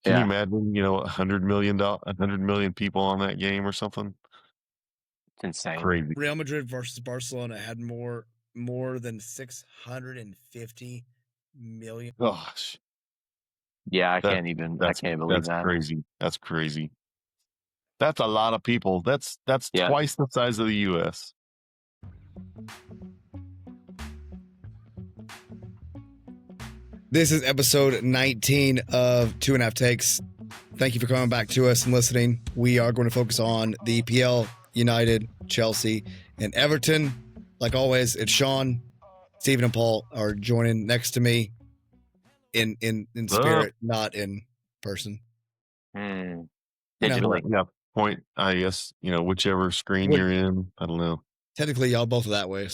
Can you Yeah, imagine, $100 million people on that game or something? it's insane. Crazy. Real Madrid versus Barcelona had more than 650 million. Gosh, Yeah, that I that's can't believe that's that. crazy. That's crazy. That's a lot of people. That's Yeah. twice the size of the US. This is episode 19 of Two and a Half Takes. Thank you for coming back to us and listening. We are going to focus on the EPL, United, Chelsea, and Everton. Like always, it's Shaun, Stephen, and Paul are joining next to me in Up. spirit, not in person. Hmm. You know, Digitally. Yeah, point, I guess, whichever screen would you're in. I don't know. technically y'all both are that way.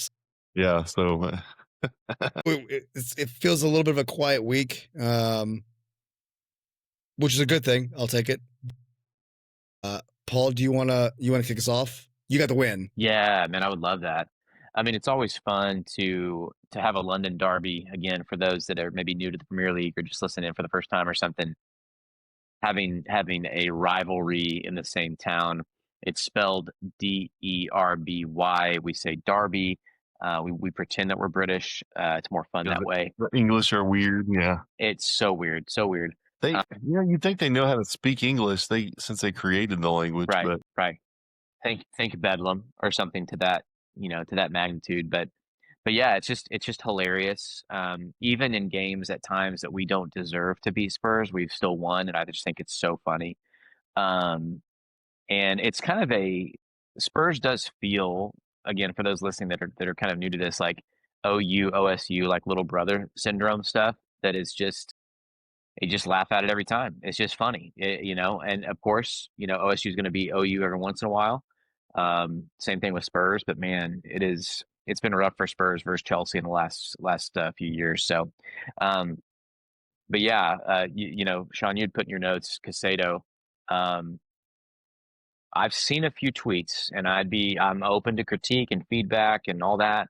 Yeah, so It feels a little bit of a quiet week, which is a good thing. I'll take it. Paul, do you wanna kick us off? You got the win. Yeah, man, I would love that. I mean, it's always fun to have a London derby again for those that are maybe new to the Premier League or just listening in for the first time or something. Having a rivalry in the same town. It's spelled Derby. We say Derby. We pretend that we're British. It's more fun that the way. the English are weird. Yeah, It's so weird, so weird. they, you'd think they know how to speak English. Since they created the language, Right, but right. Think Bedlam or something to that, to that magnitude. But yeah, it's just hilarious. Even in games at times that we don't deserve to beat Spurs, we've still won, and I just think it's so funny. Um, and it's kind of a Spurs does feel, again, for those listening that are kind of new to this, like OSU, like little brother syndrome stuff. That is just they just laugh at it every time. It's just funny, And of course, OSU is going to be OU every once in a while. Same thing with Spurs, but man, it's been rough for Spurs versus Chelsea in the last few years. So, um, but yeah, Shaun, you'd put in your notes Casado. Um, I've seen a few tweets, and I'm open to critique and feedback and all that.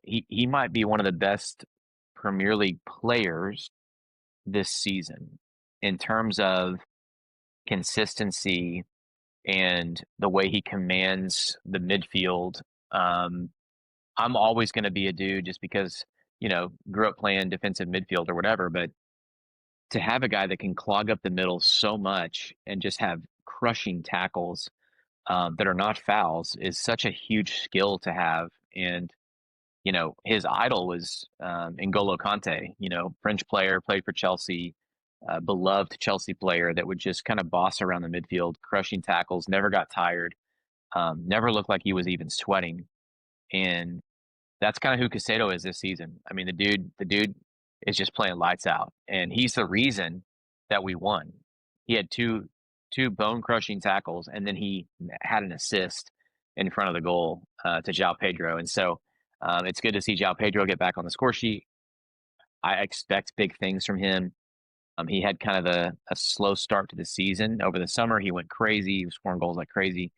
He might be one of the best Premier League players this season in terms of consistency and the way he commands the midfield. I'm always going to be a dude just because, grew up playing defensive midfield or whatever, but to have a guy that can clog up the middle so much and just have crushing tackles that are not fouls is such a huge skill to have. And, his idol was N'Golo Kante, French player, played for Chelsea, beloved Chelsea player that would just kind of boss around the midfield, crushing tackles, never got tired, never looked like he was even sweating. And that's kind of who Casado is this season. I mean, the dude is just playing lights out, and he's the reason that we won. He had two bone crushing tackles, and then he had an assist in front of the goal to João Pedro. And so it's good to see João Pedro get back on the score sheet. I expect big things from him. He had kind of a slow start to the season. Over the summer, he went crazy. He was scoring goals like crazy.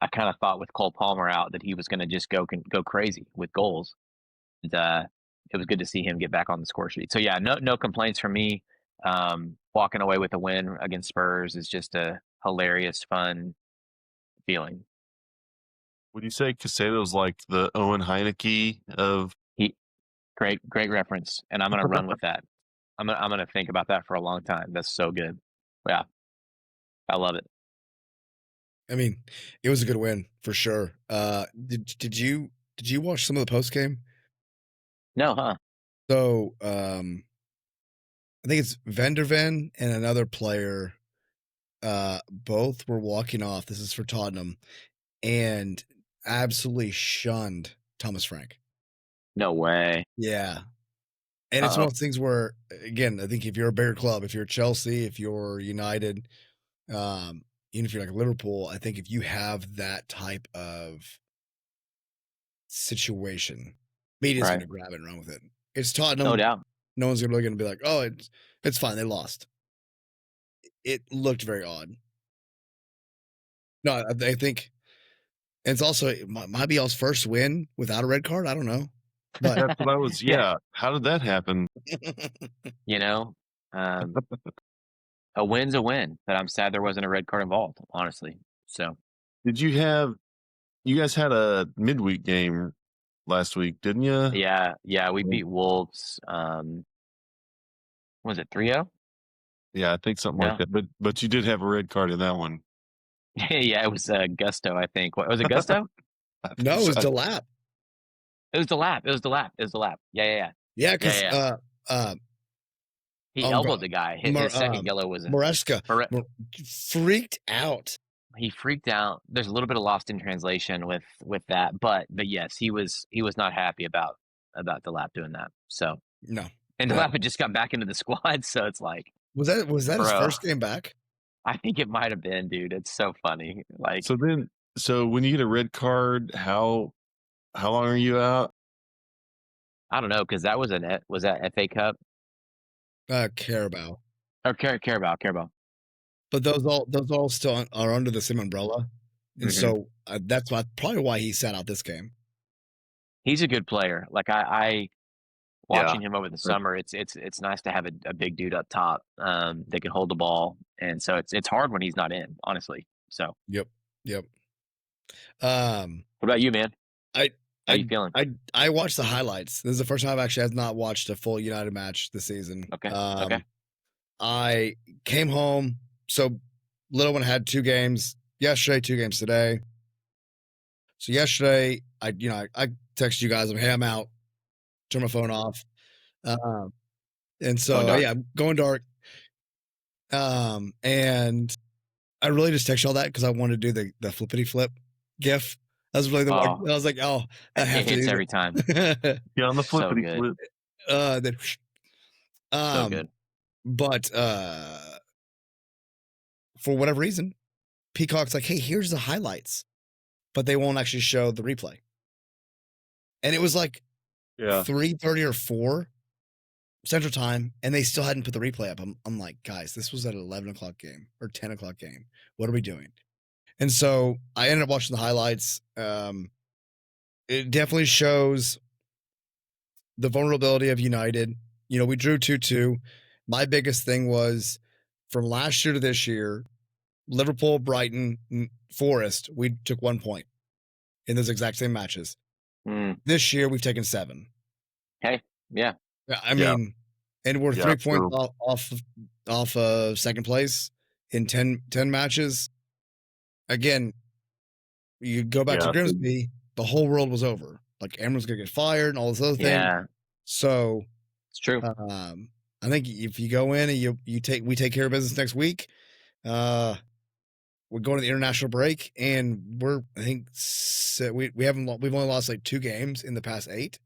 I kind of thought with Cole Palmer out that he was going to just go crazy with goals. And it was good to see him get back on the score sheet. So yeah, no complaints from me. Walking away with a win against Spurs is just a hilarious, fun feeling. would you say Casado's like the Owen Heineke of? He great reference, and I'm gonna run with that. I'm gonna think about that for a long time. That's so good. Yeah, I love it. I mean, it was a good win for sure. Did you watch some of the post game? No, huh? So, I think it's Venderven and another player. Both were walking off. This is for Tottenham, and absolutely shunned Thomas Frank. No way. Yeah, and it's one Uh-oh. of those things where, again, I think if you're a bigger club, if you're Chelsea, if you're United, even if you're like Liverpool, I think if you have that type of situation, media's Right. going to grab it and run with it. It's No Tottenham. doubt. No one's really going to be like, oh, it's fine. They lost. It looked very odd. No, I think it's also it might be y'all's first win without a red card. I don't know, but That's what I was. Yeah. Yeah, how did that happen? You know, um, A win's a win, but I'm sad there wasn't a red card involved, honestly. So Did you guys had a midweek game last week, didn't you? yeah, we beat Wolves. Was it 3-0? Yeah, I think something like No. that. But you did have a red card in that one. Yeah, it was Gusto, I think. What was it, Gusto? No, it was Delap. It was the lap. It was the lap. It was the lap. Yeah. Yeah, because He elbowed the guy. His second yellow was Moreska freaked out. He freaked out. There's a little bit of lost in translation with that, but yes, he was not happy about Delap doing that. So no, and Delap had just got back into the squad, so it's like was that his first game back? I think it might have been, dude. It's so funny. Like so when you get a red card, how long are you out? I don't know, because that was that FA Cup? Carabao. Or Carabao. But those all still are under the same umbrella, and so that's probably why he sat out this game. He's a good player. Like I watching him over the summer, it's nice to have a big dude up top that can hold the ball, and so it's hard when he's not in, honestly. So Yep. What about you, man? How you feeling? I watched the highlights. This is the first time I've actually not watched a full United match this season. Okay. I came home. So little one had 2 games yesterday, 2 games today. So yesterday, I texted you guys, hey, I'm out. Turn my phone off. And so going dark. And I really just texted all that because I wanted to do the flippity flip gif. That was really the one. I was like, I have to do every time. Yeah, on the flippity flip. So good. But for whatever reason, Peacock's like, hey, here's the highlights, but they won't actually show the replay. And it was like 3:30 or 4 Central Time, and they still hadn't put the replay up. I'm like, guys, this was at an 11 o'clock game or 10 o'clock game. What are we doing? And so I ended up watching the highlights. It definitely shows the vulnerability of United. We drew 2-2. My biggest thing was from last year to this year, Liverpool, Brighton, Forest, we took 1 point in those exact same matches. This year, we've taken 7. Hey, yeah. I mean, and we're 3 points off of second place in 10 matches. Again, you go back to Grimsby, the whole world was over. Like, Amram's going to get fired and all this other thing. Yeah. So it's true. I think if you go in and we take care of business next week, we're going to the international break, and we've only lost like 2 games in the past 8.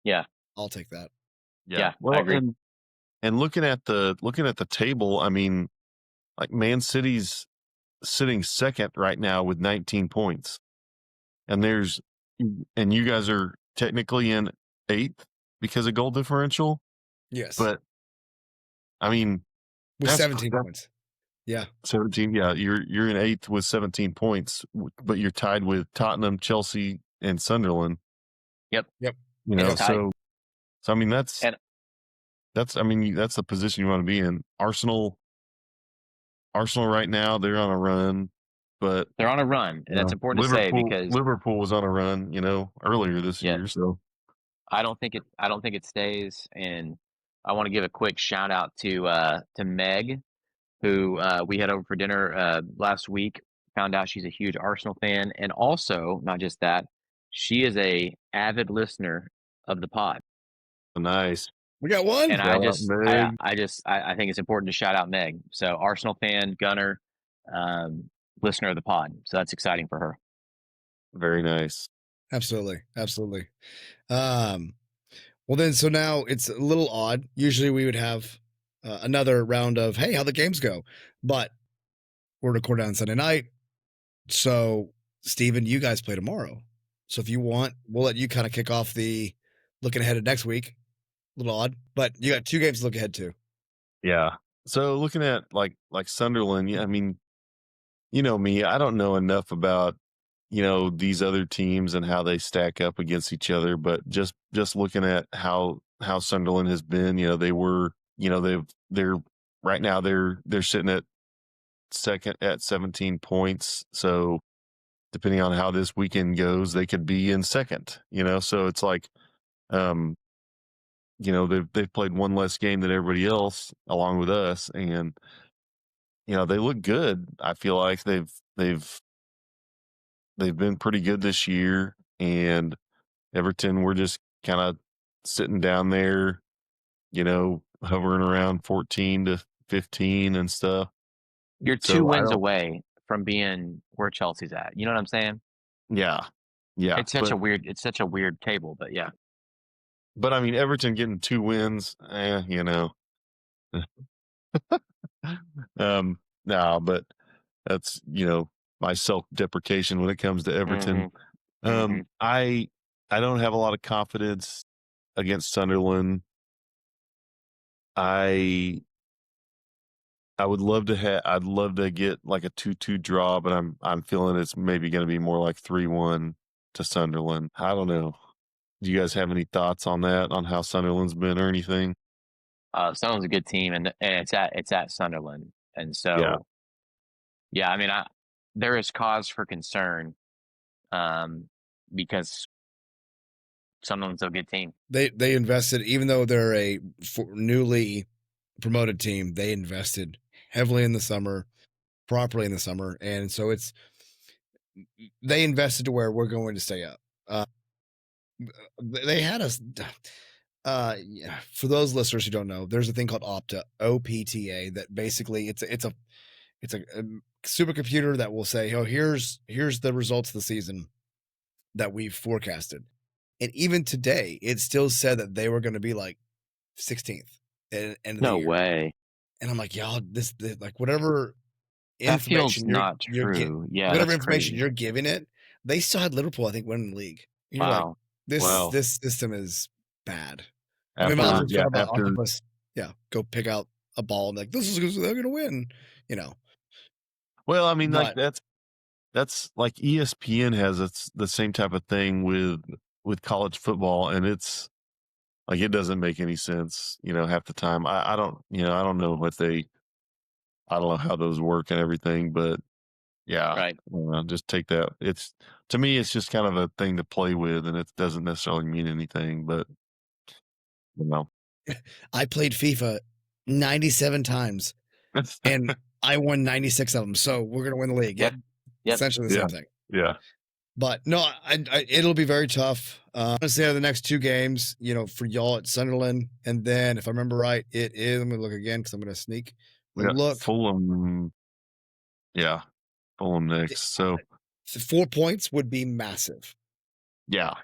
Yeah, I'll take that. Yeah, well, I agree. And looking at the table, I mean, like Man City's sitting second right now with 19 points, and you guys are technically in 8th because of goal differential. Yes, but I mean, with 17 points. Yeah, 17. Yeah, you're in 8th with 17 points, but you're tied with Tottenham, Chelsea, and Sunderland. Yep. So I mean that's the position you want to be in. Arsenal right now, they're on a run, but they're on a run, and that's important to say because Liverpool was on a run, earlier this year. So I don't think it stays. And I want to give a quick shout out to Meg, who we had over for dinner last week. Found out she's a huge Arsenal fan, and also not just that, she is a avid listener of the pod. Nice. We got one. And I think it's important to shout out Meg. So Arsenal fan, gunner, listener of the pod. So that's exciting for her. Very nice. Absolutely. Well then, so now it's a little odd. Usually we would have another round of, hey, how the games go? But we're recording on Sunday night. So Steven, you guys play tomorrow. So if you want, we'll let you kind of kick off the looking ahead of next week. A little odd, but you got 2 games to look ahead to. Yeah. So looking at like Sunderland, I mean, you know me, I don't know enough about, these other teams and how they stack up against each other, but just looking at how Sunderland has been, they're right now they're sitting at second at 17 points. So depending on how this weekend goes, they could be in second. So it's like, they've played one less game than everybody else along with us, and they look good. I feel like they've been pretty good this year, and Everton, we're just kind of sitting down there, hovering around 14 to 15 and stuff. You're 2 So I wins don't. away from being where Chelsea's at. You know what I'm saying? Yeah, yeah, It's such a weird table, but yeah. but I mean, Everton getting 2 wins, no, but that's my self-deprecation when it comes to Everton. Mhm. I don't have a lot of confidence against Sunderland. I would love to I'd love to get like a 2-2 draw, but I'm feeling it's maybe going to be more like 3-1 to Sunderland. I don't know. Do you guys have any thoughts on that, on how Sunderland's been or anything? Sunderland's a good team, and it's at Sunderland, and Yeah. so yeah, I mean, there is cause for concern, because Sunderland's a good team. They invested, even though they're a newly promoted team, they invested heavily in the summer, properly in the summer, and so they invested to where we're going to stay up. They had us. Yeah, for those listeners who don't know, there's a thing called OPTA, that basically it's a supercomputer that will say, oh, here's the results of the season that we've forecasted. And even today, it still said that they were going to be like 16th at the end of the No year. way. And I'm like, y'all, this like whatever That feels information not you're getting, true. Yeah, whatever that's information crazy. you're giving it, they still had Liverpool, I think, winning the league. And you're like, Wow. Wow. this system is bad. I mean, After imagine talking about after octopus. Yeah, go pick out a ball and be like, this is they're gonna win. well, I mean, like But that's like ESPN has the same type of thing with college football, and it's like it doesn't make any sense, half the time. I don't, I don't know I don't know how those work and everything, but yeah, Right. just take that. To me, it's just kind of a thing to play with, and it doesn't necessarily mean anything. But you know, I played FIFA 97 times and I won 96 of them. So we're gonna win the league. Yep. Yep. Essentially the yeah, same thing. yeah, But no, it'll be very tough. Honestly, out of the next 2 games, for y'all at Sunderland, and then if I remember right, it is. Let me look again because I'm going to sneak. we got Look, Fulham. Yeah, Fulham next. So 4 points would be massive. yeah,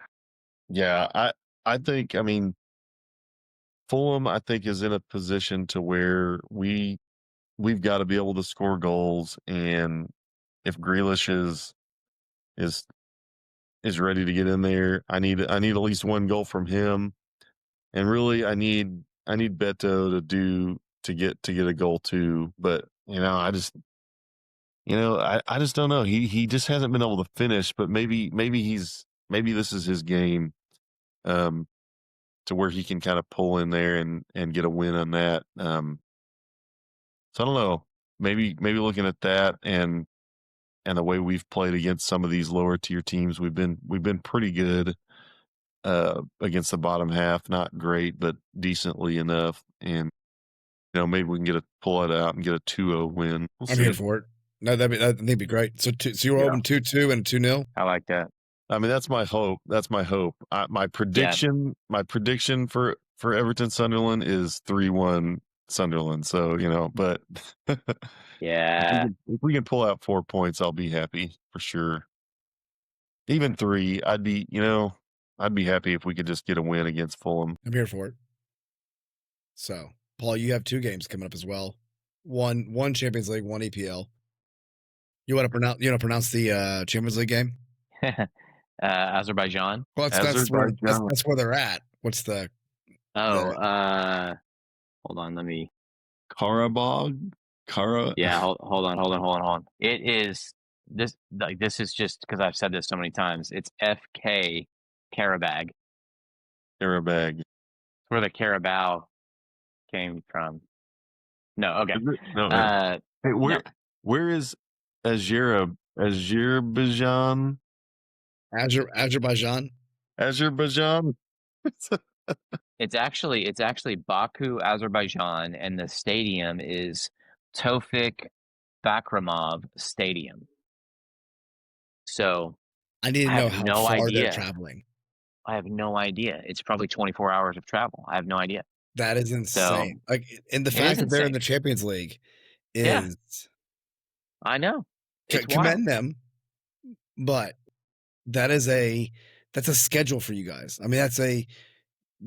yeah. I think. I mean, Fulham, I think, is in a position to where we've got to be able to score goals, and if Grealish is ready to get in there, I need at least one goal from him, and really I need Beto to get a goal too. But I just I just don't know. He just hasn't been able to finish. But maybe this is his game, to where he can kind of pull in there and get a win on that. So I don't know. Maybe looking at that and the way we've played against some of these lower tier teams, we've been pretty good against the bottom half. Not great, but decently enough. And maybe we can pull it out and get a 2-0 win. We'll I'm see. here for it. No, that'd be great. So you're Yeah. hoping 2-2 and 2-0. I like that. I mean, that's my hope. My prediction for Everton Sunderland is 3-1 Sunderland. So, but Yeah. if we can pull out 4 points, I'll be happy for sure. Even 3, I'd be happy if we could just get a win against Fulham. I'm here for it. So, Paul, you have 2 games coming up as well. One Champions League, one EPL. You want to pronounce the Champions League game? Azerbaijan. Well, that's where they're at. What's the? Oh, hold on. Let me. Karabag? Yeah, hold on. It is this. Like, this is just because I've said this so many times. It's FK Karabag. Karabag. It's where the Carabao came from. No, okay. Is it? No. Hey, No, where is Azerbaijan? Azerbaijan. Azerbaijan? it's actually Baku, Azerbaijan, and the stadium is Tofik Bakramov Stadium. So I need to I know have how no far they're idea. traveling. I have no idea. It's probably 24 hours of travel. I have no idea. That is So insane. Like, and the it is fact that they're in insane. the Champions League Yeah, is I know. It's wild. commend them, but that's a schedule for you guys. I mean,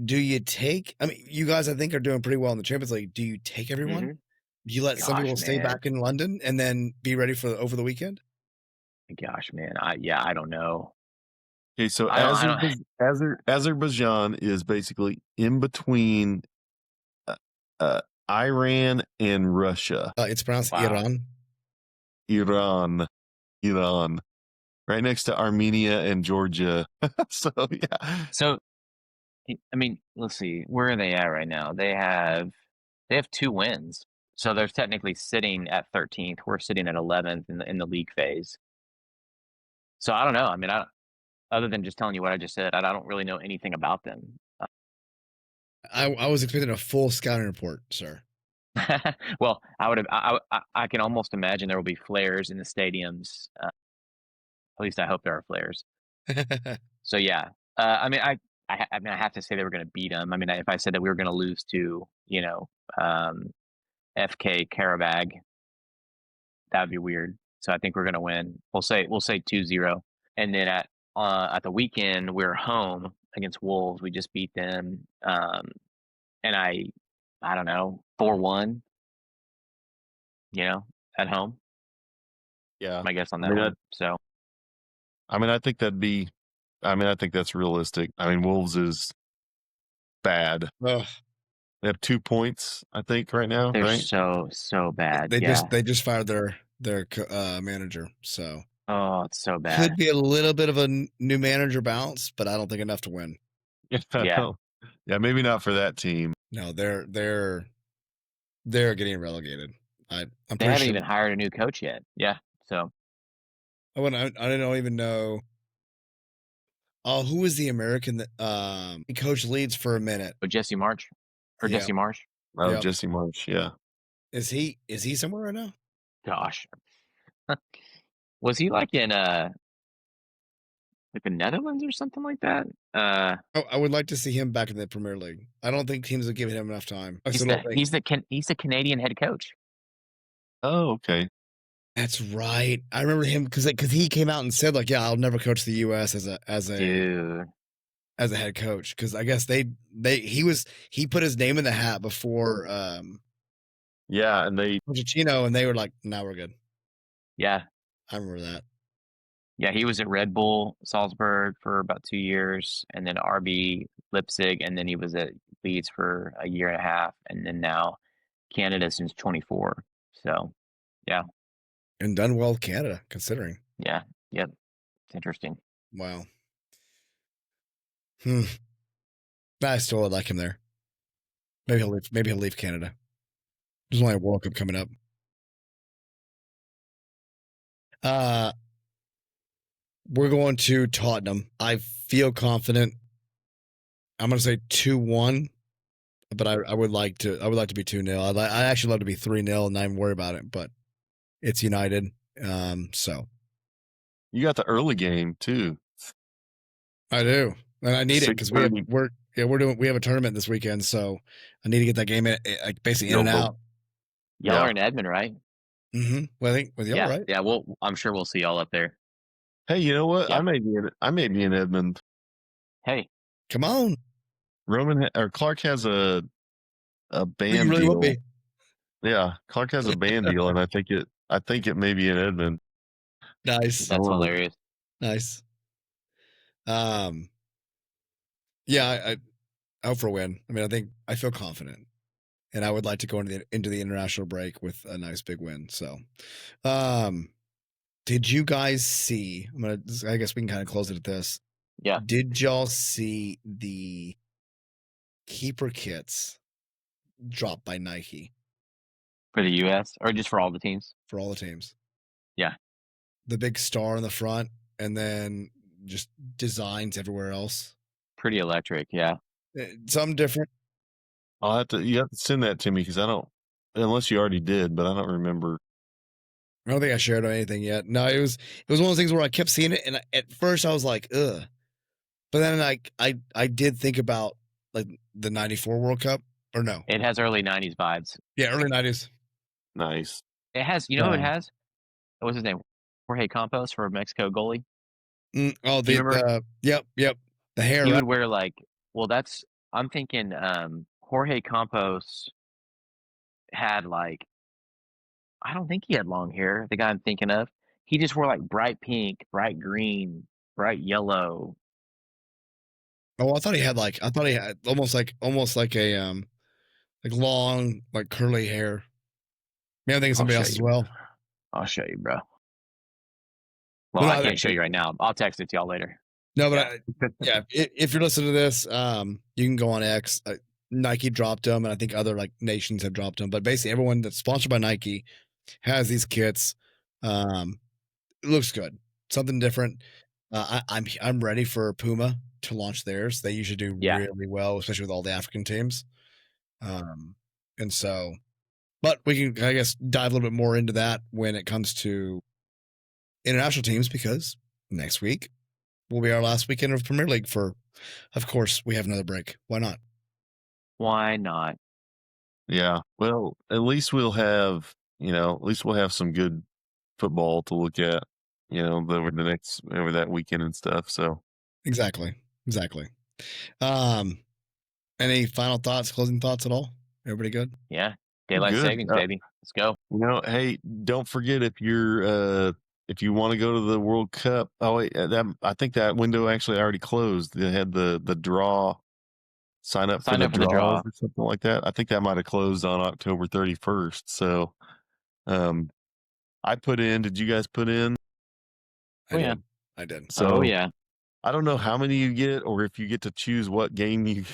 do you take, I mean, you guys, I think, are doing pretty well in the Champions League. Do you take everyone? Mhm. Do you let some Gosh, people stay man. back in London and then be ready for over the weekend? Gosh, man. I don't know. Okay, so I don't. Azerbaijan is basically in between uh, Iran and Russia. It's pronounced Wow. Iran. Iran, right next to Armenia and Georgia. So yeah. So I mean, let's see. Where are they at right now? They have 2 wins. So they're technically sitting at 13th. We're sitting at 11th in the league phase. So I don't know. I mean, other than just telling you what I just said, I don't really know anything about them. I was expecting a full scouting report, sir. Well, I can almost imagine there will be flares in the stadiums. At least I hope there are flares. So yeah, I mean, I mean, I have to say they were going to beat them. I mean, if I said that we were going to lose to, FK Karabag, that'd be weird. So I think we're going to win. We'll say 2-0. And then at the weekend we're home against Wolves. We just beat them. And I don't know, 4-1. At home. Yeah. My guess on I that mean, one. So I think I think that's realistic. I mean, Wolves is bad. Ugh. They have 2 points, I think, right now, they're right? so bad. They Yeah. just fired their manager, so Oh, it's so bad. could be a little bit of a new manager bounce, but I don't think enough to win. Yeah. Yeah, maybe not for that team. No, they're getting relegated. I'm They pretty haven't sure. even hired a new coach yet. Yeah. So I don't even know. Oh, who was the American that he coached Leeds for a minute? Jesse March or Yeah. Jesse Marsh. Oh, Yep. Jesse Marsh, yeah. Is he somewhere right now? Gosh. Was he like in like the Netherlands or something like that? I would like to see him back in the Premier League. I don't think teams have given him enough time. He's the Canadian head coach. Oh, okay. That's right. I remember him because he came out and said like, yeah, I'll never coach the U.S. Dude. as a head coach, because I guess he put his name in the hat before Yeah, and Pochettino, and they were like, "No, we're good." Yeah. I remember that. Yeah, he was at Red Bull Salzburg for about 2 years, and then RB Leipzig, and then he was at Leeds for a year and a half, and then now Canada since 24. So, yeah. And done well with Canada, considering. Yeah. Yep. It's interesting. Wow. I still would like him there. Maybe he'll leave Canada. There's only a World Cup coming up. We're going to Tottenham. I feel confident. I'm going to say 2-1, but I would like to be 2-0. I actually love to be 3-0 and not even worry about it, but it's United. So you got the early game too. I do. And I need it because we have 6:30. we have a tournament this weekend, so I need to get that game basically in and out. Y'all are in Edmond, right? Mm-hmm. Well, I think with y'all, right? Yeah, I'm sure we'll see y'all up there. Hey, you know what? Yeah. I may be in Edmond. Hey, come on. Clark has a band you really deal. will be. Yeah, Clark has a band deal, and I think it may be in Edmond. Nice. That's hilarious. Nice. Yeah, I hope for a win. I mean, I feel confident, and I would like to go into the international break with a nice big win. So, did you guys see? I guess we can kind of close it at this. Yeah. Did y'all see the keeper kits dropped by Nike? For the U.S. or just for all the teams? for all the teams. Yeah. The big star in the front, and then just designs everywhere else. Pretty electric, yeah. Something different. You have to send that to me because I don't, unless you already did, but I don't remember. I don't think I shared anything yet. No, it was one of those things where I kept seeing it, and at first I was like, ugh. But then I did think about like the '94 World Cup, or no? It has early '90s vibes. Yeah, early '90s. Nice. It has, you know, who it has. What's his name? Jorge Campos for Mexico goalie. Oh, Do you remember? Yep, the hair. He Right? would wear like, well, that's. I'm thinking Jorge Campos had like, I don't think he had long hair. The guy I'm thinking of, he just wore like bright pink, bright green, bright yellow. Oh, I thought he had almost like a like long, like curly hair. Maybe I'm thinking I'll somebody show else as you. well. I'll show you, bro. But Well, no, I can't show you right now. I'll text it to y'all later. No, but yeah, if you're listening to this, you can go on X. Nike dropped them, and I think other like nations have dropped them. But basically, everyone that's sponsored by Nike has these kits. It looks good, something different. I'm ready for Puma to launch theirs. They usually do Yeah. really well, especially with all the African teams. And so, but we can, I guess, dive a little bit more into that when it comes to international teams, because next week will be our last weekend of Premier League of course, we have another break. Why not? Why not? Yeah. Well, at least we'll have some good football to look at, over that weekend and stuff. So Exactly. Any final thoughts, closing thoughts at all? Everybody good? Yeah. Daylight good. savings, baby. Let's go. Hey, don't forget if you want to go to the World Cup. Oh wait, I think that window actually already closed. They had the draw. Sign up for the draws or something like that. I think that might have closed on October 31st. So, I put in. Did you guys put in? I did. So, yeah. I don't know how many you get, or if you get to choose what game you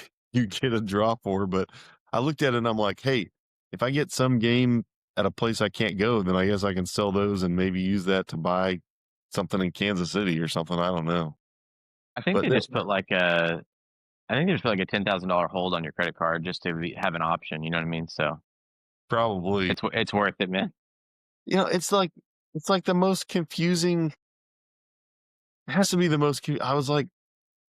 get a draw for. But I looked at it and I'm like, hey, if I get some game at a place I can't go, then I guess I can sell those and maybe use that to buy something in Kansas City or something. I don't know. I think they just put like a $10,000 hold on your credit card just to have an option. You know what I mean? So probably it's worth it, man. It's like the most confusing. It has to be the most. I was like,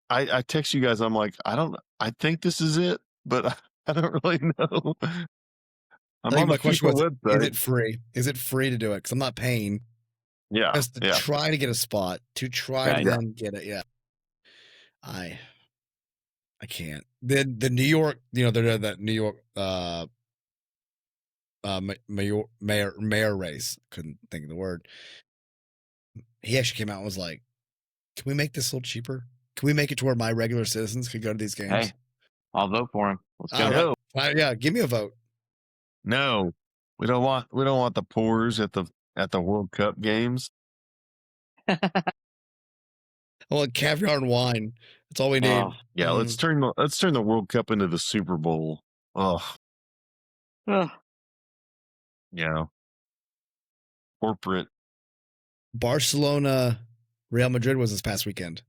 I text you guys. I'm like, I think this is it, but I don't really know. I'm on the FIFA website. Is it free? Is it free to do it? Because I'm not paying. Yeah. Just to try to get a spot, to try to then get it. Yeah. I can't. The New York, they're that New York mayor race. Couldn't think of the word. He actually came out and was like, "Can we make this a little cheaper? Can we make it to where my regular citizens could go to these games?" Hey, I'll vote for him. Let's go. Yeah, give me a vote. No, we don't want the poors at the World Cup games. I want caviar and wine. That's all we need. Yeah, let's turn the World Cup into the Super Bowl. Oh. Yeah. Corporate. Barcelona, Real Madrid was this past weekend.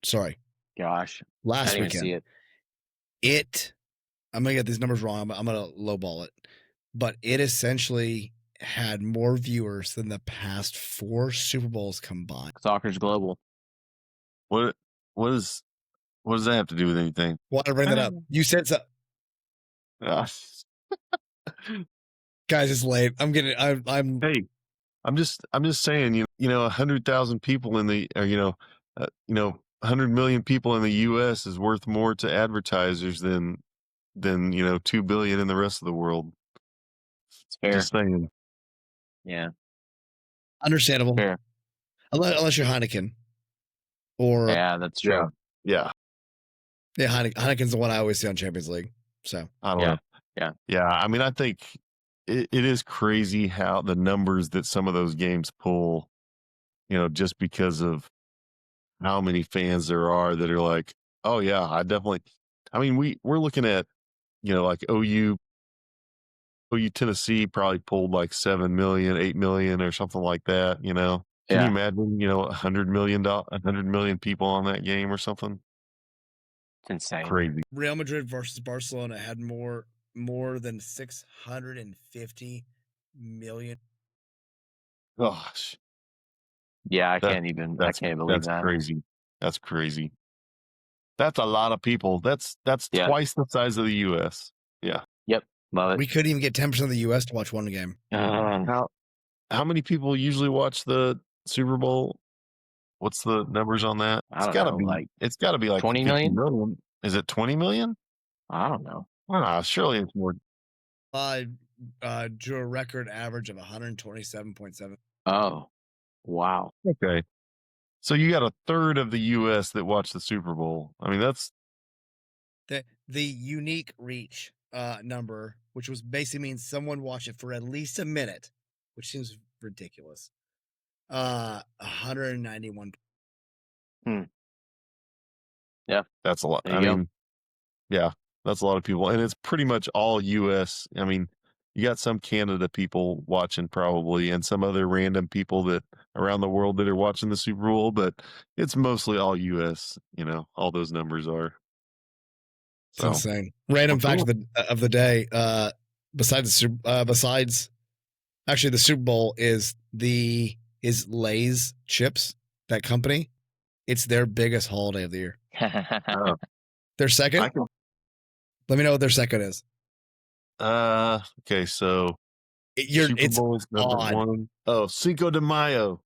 Sorry. Gosh. Last I didn't weekend. See it. I'm going to get these numbers wrong. I'm going to lowball it. But it essentially had more viewers than the past 4 Super Bowls combined. Soccer's global. What does that have to do with anything? Why did I bring that up? You said so. Guys, it's late. I'm Hey, I'm just saying, 100,000 people in the, 100 million people in the U.S. is worth more to advertisers than 2 billion in the rest of the world. It's fair. Just saying. Yeah. Understandable. Fair. Unless you're Heineken. Or yeah, that's true. Yeah. Yeah, Heineken's the one I always see on Champions League. So I don't know. Yeah. I mean, I think it is crazy how the numbers that some of those games pull, just because of how many fans there are that are like, oh yeah, I mean, we're looking at, like OU OU Tennessee probably pulled like 7 million, 8 million, or something like that. You know, can you imagine? You know, $100 million people on that game or something? It's insane. Crazy. Real Madrid versus Barcelona had more than 650 million. Gosh. Yeah, I can't believe That's that. crazy. That's crazy. That's a lot of people. That's twice the size of the U.S. Yeah. Yep. Love it. We couldn't even get 10% of the U.S. to watch one game. How many people usually watch the Super Bowl? What's the numbers on that? I don't know. It's got to be like 20 50 million? million. Is it 20 million? I don't know. Surely it's more. Drew a record average of 127.7. Oh, wow. Okay. So you got a third of the U.S. that watch the Super Bowl. I mean, that's the unique reach number, which was basically means someone watched it for at least a minute, which seems ridiculous. 191. Yeah, that's a lot. I mean, yeah, that's a lot of people, and it's pretty much all U.S. I mean, you got some Canada people watching probably, and some other random people that around the world that are watching the Super Bowl, but it's mostly all U.S. You know, all those numbers are. So. It's insane. Random fact of the day. Besides actually the Super Bowl is Lay's chips, that company. It's their biggest holiday of the year. Their second. Let me know what their second is. Okay, so Super Bowl is number one. Oh, Cinco de Mayo.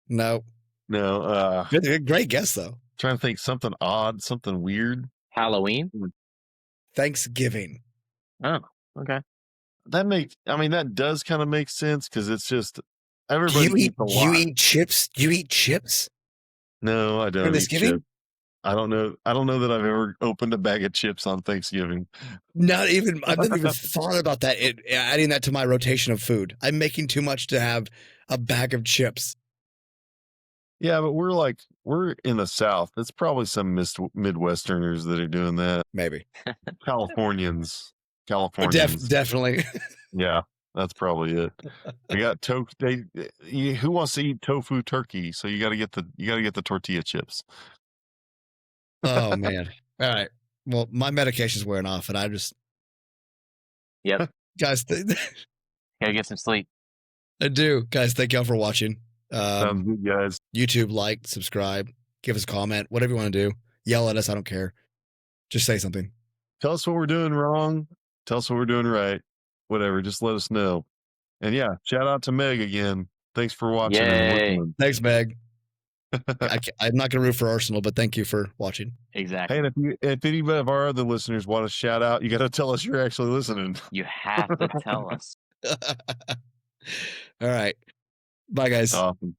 No. Great guess though. Trying to think something odd, something weird. Halloween? Thanksgiving. Oh, okay. That does kind of make sense because it's just everybody eats a lot. You eat chips? You eat chips? No, I don't eat chips. I don't know that I've ever opened a bag of chips on Thanksgiving. Not even. I've never even thought about that. Adding that to my rotation of food. I'm making too much to have a bag of chips. Yeah, but we're in the South. It's probably some Midwesterners that are doing that. Maybe Californians. Definitely. Yeah, that's probably it. We got who wants to eat tofu turkey? So you got to get the tortilla chips. Oh man! All right. Well, my medication's wearing off, and I just. Yep. Guys, gotta get some sleep. I do, guys. Thank y'all for watching. Sounds good, guys. YouTube, like, subscribe, give us a comment, whatever you want to do. Yell at us. I don't care. Just say something. Tell us what we're doing wrong. Tell us what we're doing right. Whatever. Just let us know. And yeah, shout out to Meg again. Thanks for watching. And thanks, Meg. I'm not going to root for Arsenal, but thank you for watching. Exactly. Hey, and if any of our other listeners want to shout out, you got to tell us you're actually listening. You have to tell us. All right. Bye, guys. Awesome.